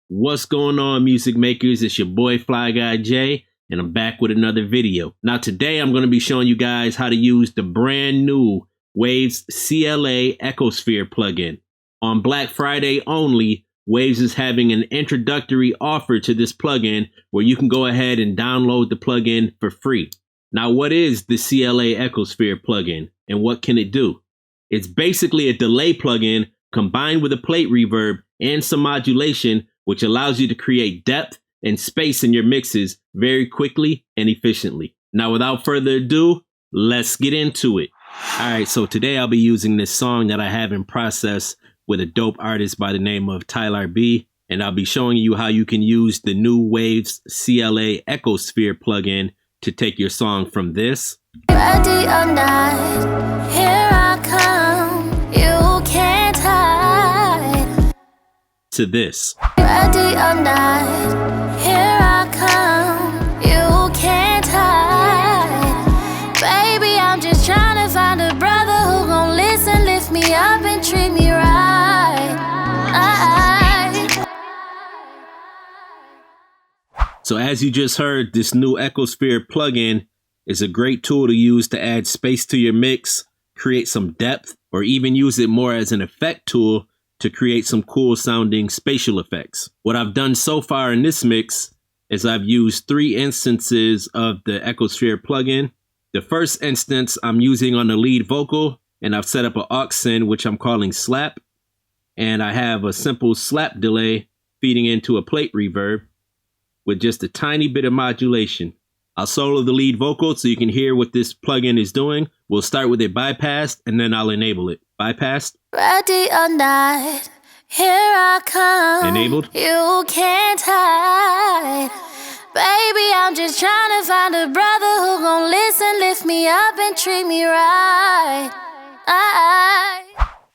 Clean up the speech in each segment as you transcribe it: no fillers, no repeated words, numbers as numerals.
What's going on, music makers? It's your boy Fly Guy Jay, and I'm back with another video. Now today I'm going to be showing you guys how to use the brand new Waves CLA Echosphere plugin. On Black Friday only, Waves is having an introductory offer to this plugin where you can go ahead and download the plugin for free. Now, what is the CLA Echosphere plugin and what can it do? It's basically a delay plugin combined with a plate reverb and some modulation, which allows you to create depth and space in your mixes very quickly and efficiently. Now, without further ado, let's get into it. All right, so today I'll be using this song that I have in process with a dope artist by the name of Ti-lar Bee, and I'll be showing you how you can use the new Waves CLA Echosphere plugin to take your song from this ready or not, here I come, you can't hide. To this. Ready or not, here I come, you can't hide. Baby, I'm just trying to find a brother who gon' listen, lift me up and treat me right. So as you just heard, this new Ecosphere plugin is a great tool to use to add space to your mix, create some depth, or even use it more as an effect tool to create some cool sounding spatial effects. What I've done so far in this mix is I've used 3 instances of the Ecosphere plugin. The first instance I'm using on the lead vocal, and I've set up an aux send, which I'm calling slap. And I have a simple slap delay feeding into a plate reverb with just a tiny bit of modulation. I'll solo the lead vocal so you can hear what this plugin is doing. We'll start with it bypassed and then I'll enable it. Bypassed. Ready or not, here I come. Enabled. You can't hide. Baby, I'm just trying to find a brother who gon' listen, lift me up and treat me right.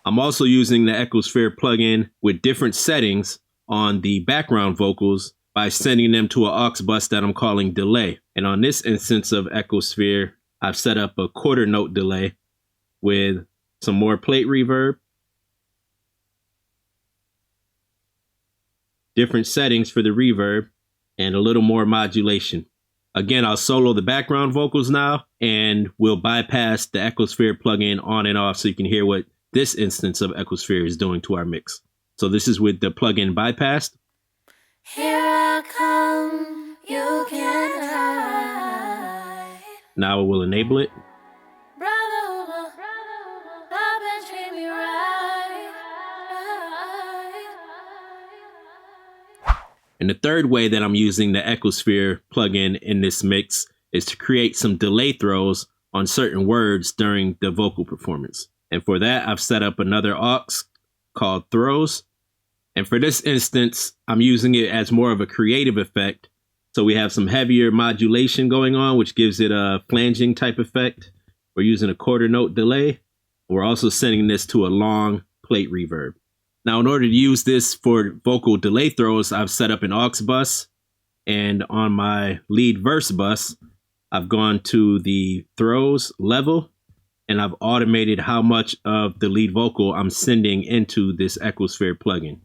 I'm also using the Ecosphere plugin with different settings on the background vocals by sending them to an aux bus that I'm calling delay. And on this instance of Ecosphere, I've set up a quarter note delay with some more plate reverb, different settings for the reverb, and a little more modulation. Again, I'll solo the background vocals now, and we'll bypass the Ecosphere plugin on and off so you can hear what this instance of Ecosphere is doing to our mix. So this is with the plugin bypassed. Here I come, you can't hide. Now we'll enable it. Brother, love and treat me right. And the third way that I'm using the Ecosphere plugin in this mix is to create some delay throws on certain words during the vocal performance. And for that, I've set up another aux called throws. And for this instance, I'm using it as more of a creative effect. So we have some heavier modulation going on, which gives it a flanging type effect. We're using a quarter note delay. We're also sending this to a long plate reverb. Now, in order to use this for vocal delay throws, I've set up an aux bus. And on my lead verse bus, I've gone to the throws level. And I've automated how much of the lead vocal I'm sending into this Ecosphere plugin.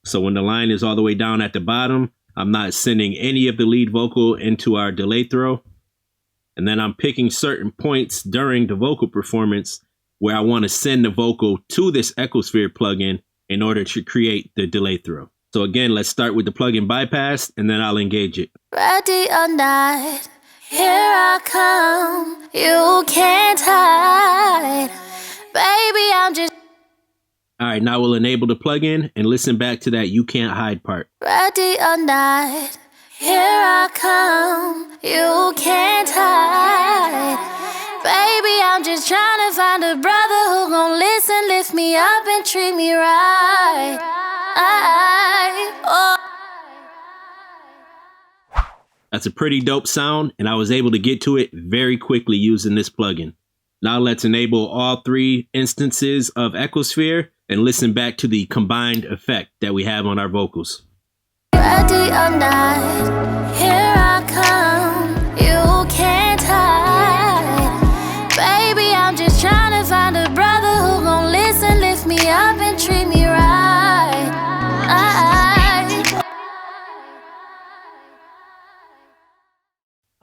So when the line is all the way down at the bottom, I'm not sending any of the lead vocal into our delay throw. And then I'm picking certain points during the vocal performance where I want to send the vocal to this Ecosphere plugin in order to create the delay throw. So again, let's start with the plugin bypass and then I'll engage it. Ready or not, here I come, you can't hide. Baby, I'm just All right, now we'll enable the plugin and listen back to that "you can't hide" part. ready or not, here I come, you can't hide. Baby, I'm just trying to find a brother who gon' listen, lift me up and treat me right. That's a pretty dope sound, and I was able to get to it very quickly using this plugin. Now let's enable all 3 instances of Ecosphere and listen back to the combined effect that we have on our vocals. Ready or not, here I come, you can't hide. Baby, I'm just trying to find a brother who gon' listen, lift me up and treat me right.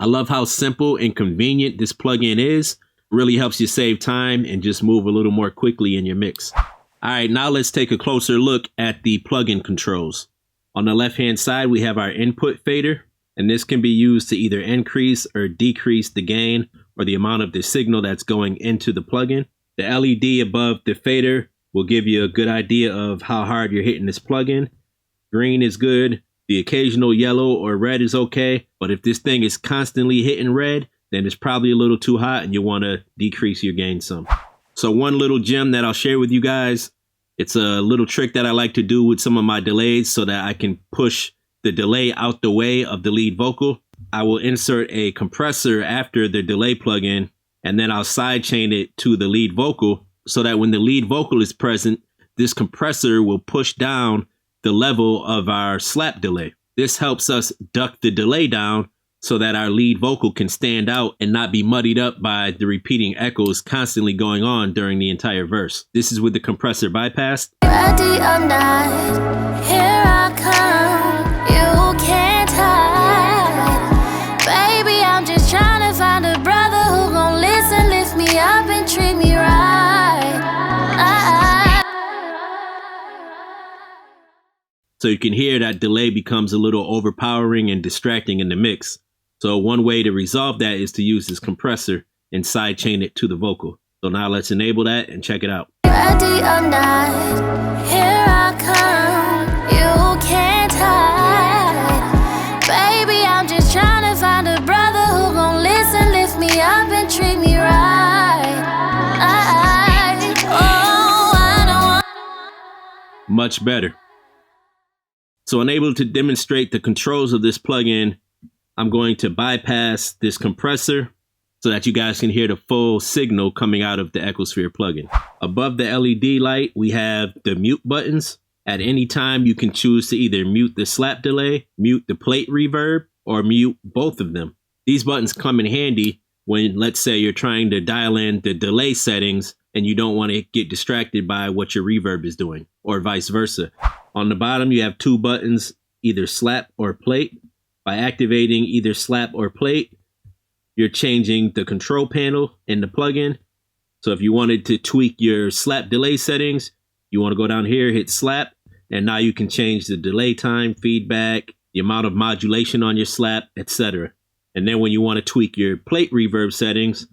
I love how simple and convenient this plugin is. Really helps you save time and just move a little more quickly in your mix. All right, now let's take a closer look at the plugin controls. On the left-hand side, we have our input fader, and this can be used to either increase or decrease the gain or the amount of the signal that's going into the plugin. The LED above the fader will give you a good idea of how hard you're hitting this plugin. Green is good. The occasional yellow or red is okay. But if this thing is constantly hitting red, then it's probably a little too hot and you want to decrease your gain some. So one little gem that I'll share with you guys, it's a little trick that I like to do with some of my delays so that I can push the delay out the way of the lead vocal. I will insert a compressor after the delay plugin, and then I'll sidechain it to the lead vocal so that when the lead vocal is present, this compressor will push down the level of our slap delay. This helps us duck the delay down so that our lead vocal can stand out and not be muddied up by the repeating echoes constantly going on during the entire verse. This is with the compressor bypassed. Ready or not, here I come. You can't hide. Baby, I'm just trying to find a brother who gon' listen, lift me up and treat me right. So you can hear that delay becomes a little overpowering and distracting in the mix. So one way to resolve that is to use this compressor and sidechain it to the vocal. So now let's enable that and check it out. Ready or not, here I come. You can't hide. Baby, I'm just trying to find a brother who gon' listen, lift me up and treat me right. I don't want. Much better. So unable to demonstrate the controls of this plugin, I'm going to bypass this compressor so that you guys can hear the full signal coming out of the Ecosphere plugin. Above the LED light, we have the mute buttons. At any time, you can choose to either mute the slap delay, mute the plate reverb, or mute both of them. These buttons come in handy when, let's say, you're trying to dial in the delay settings and you don't want to get distracted by what your reverb is doing, or vice versa. On the bottom, you have two buttons, either slap or plate. By activating either slap or plate, you're changing the control panel in the plugin. So if you wanted to tweak your slap delay settings, you want to go down here, hit slap, and now you can change the delay time, feedback, the amount of modulation on your slap, etc. And then when you want to tweak your plate reverb settings,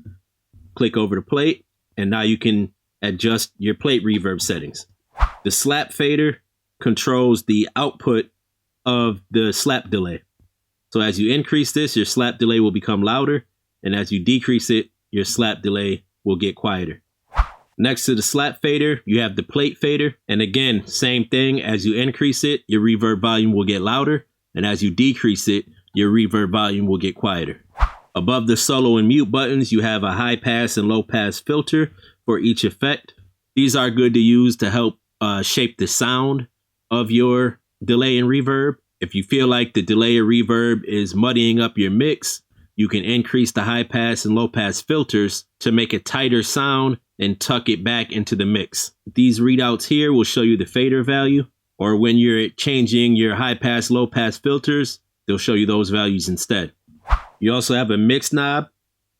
click over to plate, and now you can adjust your plate reverb settings. The slap fader controls the output of the slap delay. So as you increase this, your slap delay will become louder, and as you decrease it, your slap delay will get quieter. Next to the slap fader, you have the plate fader, and again, same thing. As you increase it, your reverb volume will get louder, and as you decrease it, your reverb volume will get quieter. Above the solo and mute buttons, you have a high pass and low pass filter for each effect. These are good to use to help shape the sound of your delay and reverb. If you feel like the delay or reverb is muddying up your mix, you can increase the high pass and low pass filters to make a tighter sound and tuck it back into the mix. These readouts here will show you the fader value, or when you're changing your high pass, low pass filters, they'll show you those values instead. You also have a mix knob.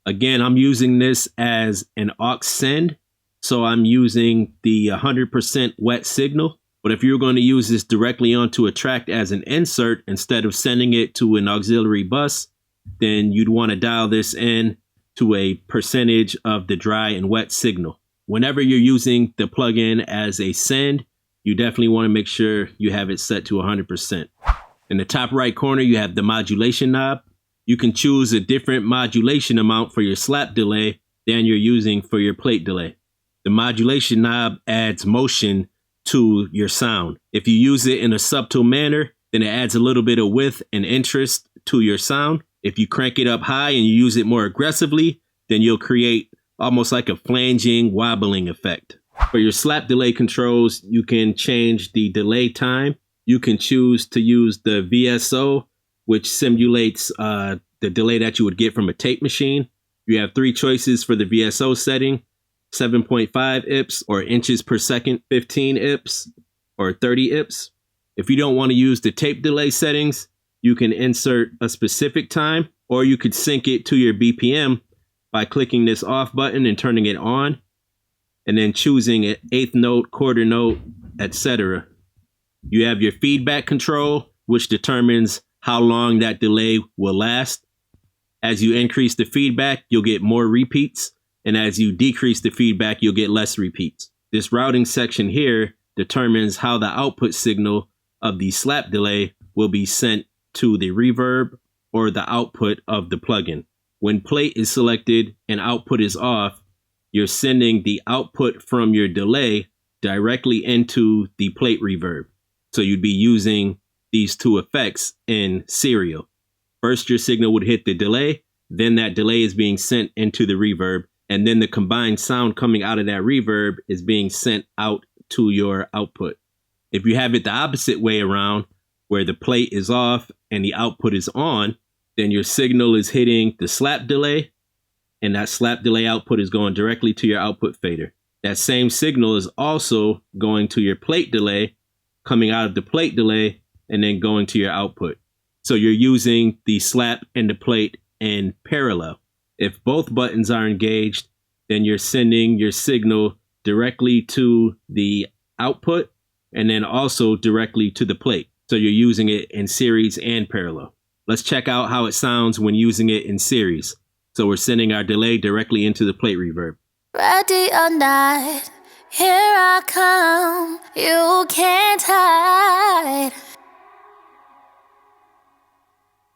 Again, I'm using this as an aux send, so I'm using the 100% wet signal. But if you're going to use this directly onto a track as an insert instead of sending it to an auxiliary bus, then you'd want to dial this in to a percentage of the dry and wet signal. Whenever you're using the plugin as a send, you definitely want to make sure you have it set to 100%. In the top right corner, you have the modulation knob. You can choose a different modulation amount for your slap delay than you're using for your plate delay. The modulation knob adds motion to your sound. If you use it in a subtle manner, then it adds a little bit of width and interest to your sound. If you crank it up high and you use it more aggressively, then you'll create almost like a flanging, wobbling effect. For your slap delay controls, you can change the delay time. You can choose to use the VSO, which simulates the delay that you would get from a tape machine. You have three choices for the VSO setting: 7.5 IPS, or inches per second, 15 IPS, or 30 IPS. If you don't want to use the tape delay settings, you can insert a specific time, or you could sync it to your BPM by clicking this off button and turning it on, and then choosing an eighth note, quarter note, etc. You have your feedback control, which determines how long that delay will last. As you increase the feedback, you'll get more repeats, and as you decrease the feedback, you'll get less repeats. This routing section here determines how the output signal of the slap delay will be sent to the reverb or the output of the plugin. When plate is selected and output is off, you're sending the output from your delay directly into the plate reverb. So you'd be using these two effects in serial. First, your signal would hit the delay, then that delay is being sent into the reverb, and then the combined sound coming out of that reverb is being sent out to your output. If you have it the opposite way around, where the plate is off and the output is on, then your signal is hitting the slap delay, and that slap delay output is going directly to your output fader. That same signal is also going to your plate delay, coming out of the plate delay, and then going to your output. So you're using the slap and the plate in parallel. If both buttons are engaged, then you're sending your signal directly to the output and then also directly to the plate. So you're using it in series and parallel. Let's check out how it sounds when using it in series. So we're sending our delay directly into the plate reverb. Ready or not, here I come, you can't hide.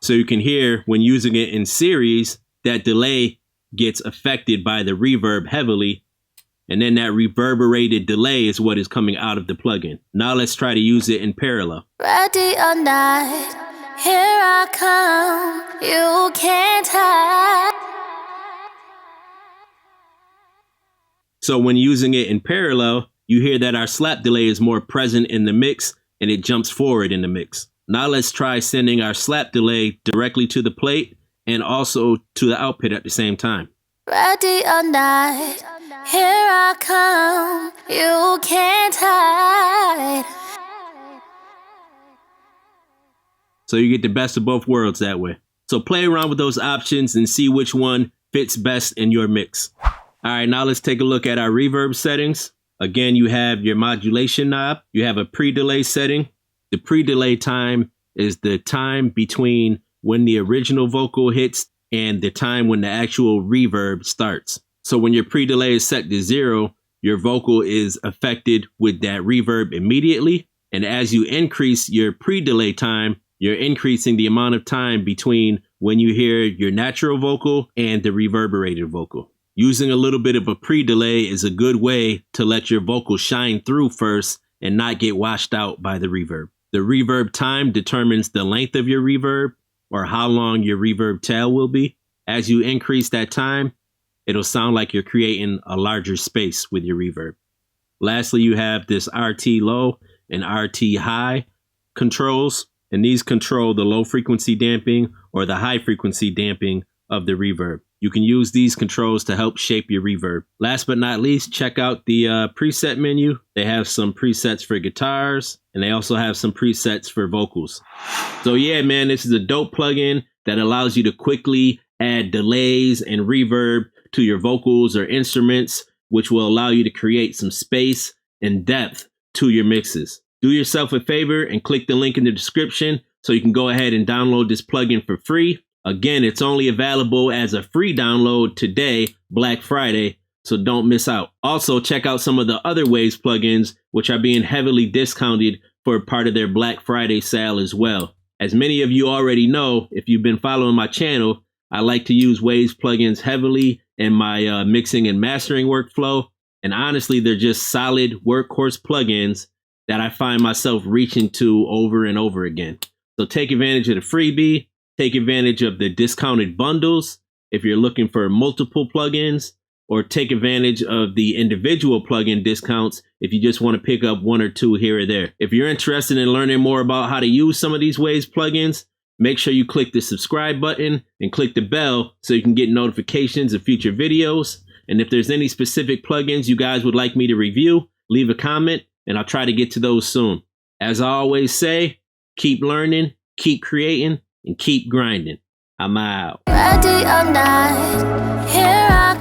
So you can hear when using it in series, that delay gets affected by the reverb heavily, and then that reverberated delay is what is coming out of the plugin. Now let's try to use it in parallel. Ready or not, here I come, you can't hide. So when using it in parallel, you hear that our slap delay is more present in the mix and it jumps forward in the mix. Now let's try sending our slap delay directly to the plate and also to the output at the same time. Ready or not, here I come, you can't hide. So you get the best of both worlds that way. So play around with those options and see which one fits best in your mix. All right, now let's take a look at our reverb settings. Again, you have your modulation knob. You have a pre-delay setting. The pre-delay time is the time between when the original vocal hits and the time when the actual reverb starts. So when your pre-delay is set to 0, your vocal is affected with that reverb immediately. And as you increase your pre-delay time, you're increasing the amount of time between when you hear your natural vocal and the reverberated vocal. Using a little bit of a pre-delay is a good way to let your vocal shine through first and not get washed out by the reverb. The reverb time determines the length of your reverb or how long your reverb tail will be. As you increase that time, it'll sound like you're creating a larger space with your reverb. Lastly, you have this RT low and RT high controls, and these control the low frequency damping or the high frequency damping of the reverb. You can use these controls to help shape your reverb. Last but not least, check out the preset menu. They have some presets for guitars, and they also have some presets for vocals. So yeah, man, this is a dope plugin that allows you to quickly add delays and reverb to your vocals or instruments, which will allow you to create some space and depth to your mixes. Do yourself a favor and click the link in the description so you can go ahead and download this plugin for free. Again, it's only available as a free download today, Black Friday, so don't miss out. Also, check out some of the other Waves plugins, which are being heavily discounted for part of their Black Friday sale as well. As many of you already know, if you've been following my channel, I like to use Waves plugins heavily in my mixing and mastering workflow. And honestly, they're just solid workhorse plugins that I find myself reaching to over and over again. So take advantage of the freebie. Take advantage of the discounted bundles if you're looking for multiple plugins, or take advantage of the individual plugin discounts if you just want to pick up one or two here or there. If you're interested in learning more about how to use some of these Waves plugins, make sure you click the subscribe button and click the bell so you can get notifications of future videos. And if there's any specific plugins you guys would like me to review, leave a comment and I'll try to get to those soon. As I always say, keep learning, keep creating and keep grinding. I'm out. Ready or not, here I